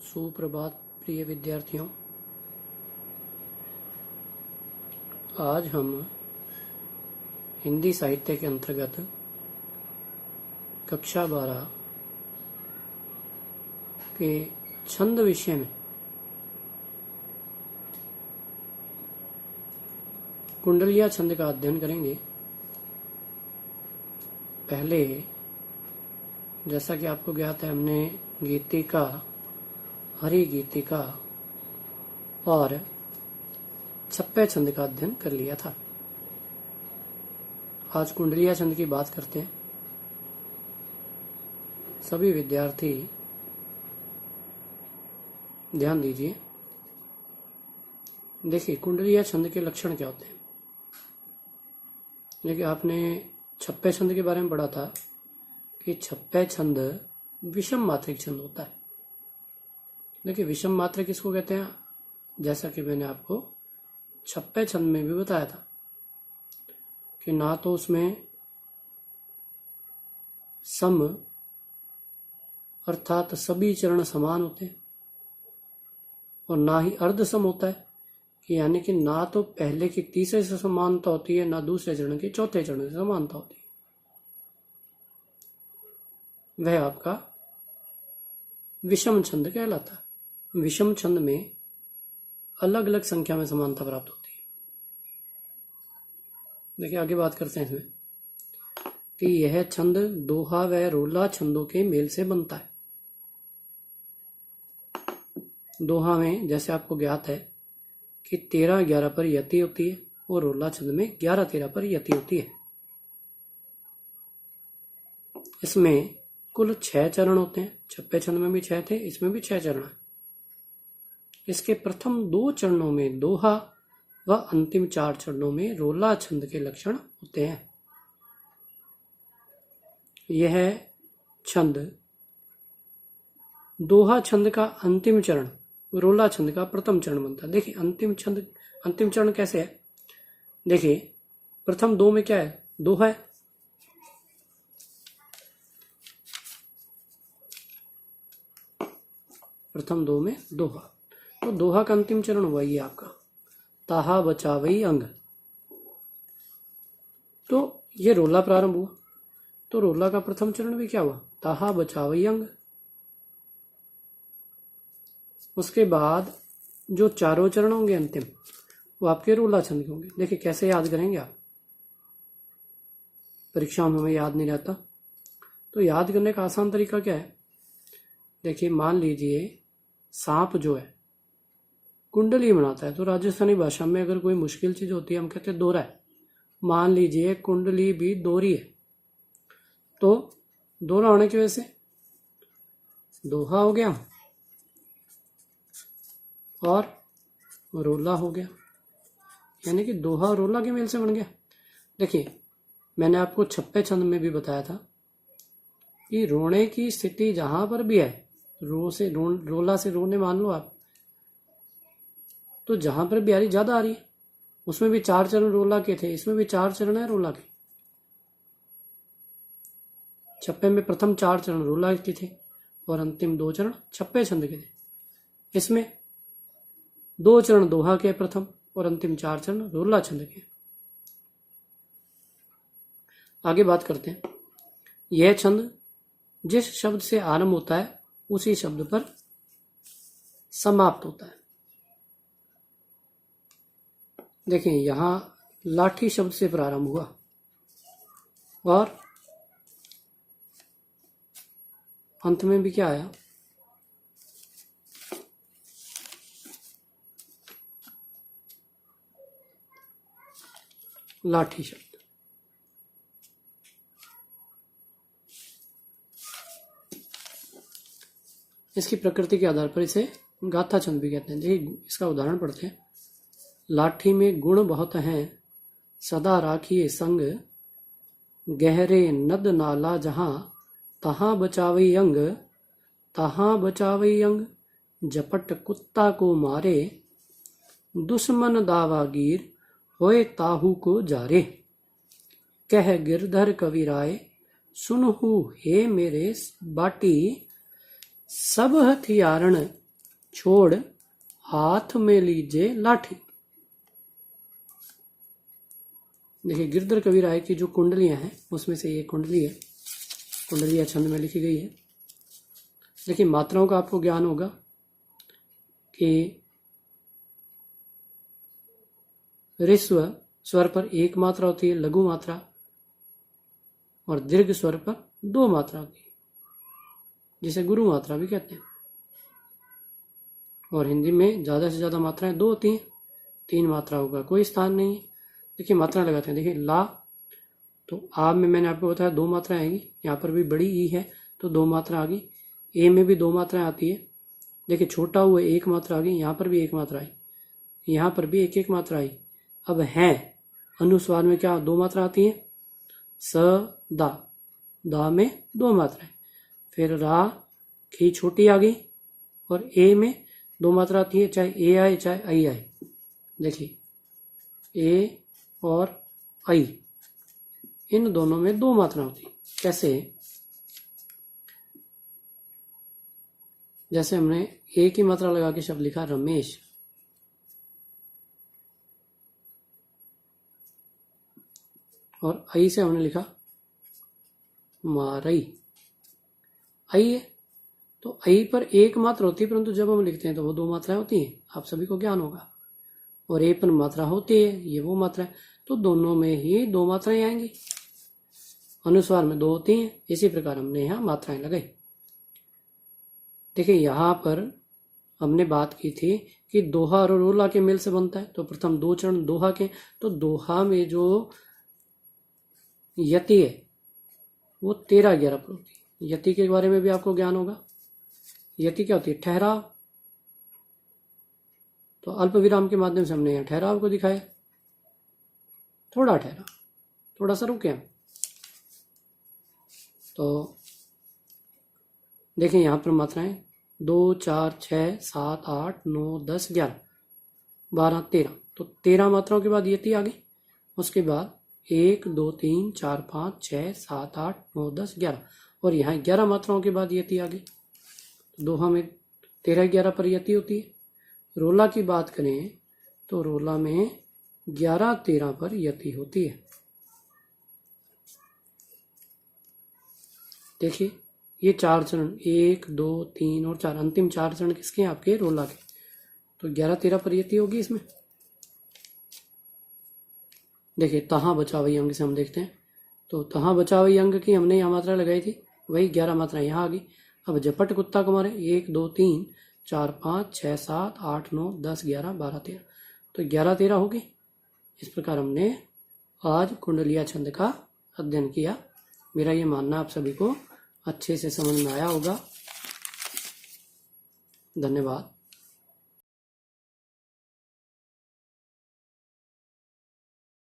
सुप्रभात प्रिय विद्यार्थियों। आज हम हिंदी साहित्य के अंतर्गत कक्षा 12 के छंद विषय में कुंडलिया छंद का अध्ययन करेंगे। पहले जैसा कि आपको ज्ञात है, हमने गीतिका, हरि गीतिका और छप्पे छंद का अध्ययन कर लिया था। आज कुंडलिया छंद की बात करते हैं। सभी विद्यार्थी ध्यान दीजिए। देखिए, कुंडलिया छंद के लक्षण क्या होते हैं। देखिए, आपने छप्पे छंद के बारे में पढ़ा था कि छप्पे छंद विषम मात्रिक छंद होता है। देखिए, विषम मात्रा किसको कहते हैं, जैसा कि मैंने आपको छप्पे छंद में भी बताया था कि ना तो उसमें सम अर्थात सभी चरण समान होते हैं और ना ही अर्ध सम होता है, कि यानी कि ना तो पहले की तीसरे से समानता होती है, ना दूसरे चरण की चौथे चरण से समानता होती है। वह आपका विषम छंद कहलाता है। विषम छंद में अलग अलग संख्या में समानता प्राप्त होती है। देखिए, आगे बात करते हैं इसमें कि यह छंद दोहा व रोला छंदों के मेल से बनता है। दोहा में जैसे आपको ज्ञात है कि 13-11 पर यति होती है और रोला छंद में 11-13 पर यति होती है। इसमें कुल 6 चरण होते हैं। छप्पे छंद में भी 6 थे, इसमें भी 6 चरण है। इसके प्रथम 2 चरणों में दोहा व अंतिम 4 चरणों में रोला छंद के लक्षण होते हैं। यह छंद दोहा छंद का अंतिम चरण, रोला छंद का प्रथम चरण बनता है। देखिए, अंतिम चरण कैसे है। देखिए, प्रथम 2 में क्या है, दोहा है। प्रथम 2 में दोहा, तो दोहा का अंतिम चरण हुआ ये आपका ताहा बचावई अंग। तो ये रोला प्रारंभ हुआ, तो रोला का प्रथम चरण भी क्या हुआ, ताहा बचावई अंग। उसके बाद जो 4 चरण होंगे अंतिम, वो आपके रोला छंद के होंगे। देखिए, कैसे याद करेंगे आप, परीक्षा में हमें याद नहीं रहता, तो याद करने का आसान तरीका क्या है। देखिए, मान लीजिए सांप जो है कुंडली बनाता है, तो राजस्थानी भाषा में अगर कोई मुश्किल चीज होती है, हम कहते हैं दोहरा है। मान लीजिए कुंडली भी दोहरी है, तो दोहरा होने की वजह से दोहा हो गया और रोला हो गया, यानी कि दोहा और रोला के मेल से बन गया। देखिए, मैंने आपको छप्पे छंद में भी बताया था कि रोने की स्थिति जहां पर भी है, रोला से रोने मान लो आप, तो जहां पर ब्यारी ज्यादा आ रही है, उसमें भी 4 चरण रोला के थे, इसमें भी 4 चरण है रोला के। छप्पे में प्रथम 4 चरण रोला के थे और अंतिम 2 चरण छप्पे छंद के थे। इसमें 2 चरण दोहा के प्रथम और अंतिम 4 चरण रोला छंद के। आगे बात करते हैं। यह छंद जिस शब्द से आरंभ होता है उसी शब्द पर समाप्त होता है। देखें, यहां लाठी शब्द से प्रारंभ हुआ और अंत में भी क्या आया, लाठी शब्द। इसकी प्रकृति के आधार पर इसे गाथा छंद भी कहते हैं। देखिए, इसका उदाहरण पढ़ते हैं। लाठी में गुण बहुत हैं, सदा राखिए संग, गहरे नद नाला जहां, तहां बचावई अंग, तहां बचावई अंग, झपट कुत्ता को मारे, दुश्मन दावागीर होए ताहू को जारे, कह गिरधर कविराय सुनहु हे मेरे बाटी, सब हथियारण छोड़ हाथ में लीजिए लाठी। देखिए गिरधर कवि राय की जो कुंडलियां हैं उसमें से ये कुंडली है, कुंडलियां छंद में लिखी गई है। देखिए मात्राओं का आपको ज्ञान होगा कि ऋस्व स्वर पर एक मात्रा होती है, लघु मात्रा, और दीर्घ स्वर पर 2 मात्रा होती है, जिसे गुरु मात्रा भी कहते हैं। और हिंदी में ज़्यादा से ज़्यादा मात्राएं 2 होती हैं, 3 मात्राओं का कोई स्थान नहीं है। देखिए मात्रा लगाते हैं। देखिए ला, तो आ में मैंने आपको बताया 2 मात्राएं आएंगी, यहाँ पर भी बड़ी ई है तो 2 मात्रा आ गई। ए में भी 2 मात्राएं आती है। देखिए छोटा हुआ 1 मात्रा आ गई, यहाँ पर भी 1 मात्रा आई, यहाँ पर भी 1 मात्रा आई। अब है अनुस्वार में क्या 2 मात्रा आती है, स दा, दा में 2 मात्राएं। फिर रा, खी छोटी आ गई, और ए में 2 मात्रा आती है, चाहे ए आए चाहे आई आए। देखिए ए और आई, इन दोनों में 2 मात्रा होती है। कैसे? जैसे हमने ए की मात्रा लगा के शब्द लिखा रमेश, और आई से हमने लिखा मारई। आई है तो आई पर 1 मात्रा होती है, परंतु जब हम लिखते हैं तो वो 2 मात्राएं होती हैं, आप सभी को ज्ञान होगा। और ए पर मात्रा होती है, ये वो मात्रा है, तो दोनों में ही 2 मात्राएं आएंगी। अनुस्वार में 2 होती हैं, इसी प्रकार हमने यहाँ मात्राएं लगाई। देखिए यहाँ पर हमने बात की थी कि दोहा और रोला के मेल से बनता है, तो प्रथम 2 चरण दोहा के, तो दोहा में जो यति है वो 13-11 पर होती है। यति के बारे में भी आपको ज्ञान होगा। यति क्या होती है? ठहराव। तो अल्प विराम के माध्यम से हमने यहाँ ठहराव को दिखाया, थोड़ा ठहराव, थोड़ा सा रुके हम। तो देखें यहाँ पर मात्राएं 2, 4, 6, 7, 8, 9, 10, 11, 12, 13, तो 13 मात्राओं के बाद यति आ गई। उसके बाद 1, 2, 3, 4, 5, 6, 7, 8, 9, 10, 11, और यहाँ 11 मात्राओं के बाद यति आ गई। दोहा में 13-11 पर यति होती है। रोला की बात करें तो रोला में 11-13 पर यति होती है। देखिए ये 4 चरण 1, 2, 3 और 4, अंतिम 4 चरण किसके हैं? आपके रोला के। तो 11-13 पर यति होगी इसमें। देखिए तहाँ बचावई अंग से हम देखते हैं, तो तहाँ बचावई अंग की हमने यहाँ मात्रा लगाई थी, वही 11 मात्रा यहाँ आ गई। अब झपट कुत्ता को मारे 1, 2, 3, 4, 5, 6, 7, 8, 9, 10, 11, 12, 13, तो 11-13 होगी। इस प्रकार हमने आज कुंडलिया छंद का अध्ययन किया। मेरा ये मानना आप सभी को अच्छे से समझ में आया होगा। धन्यवाद।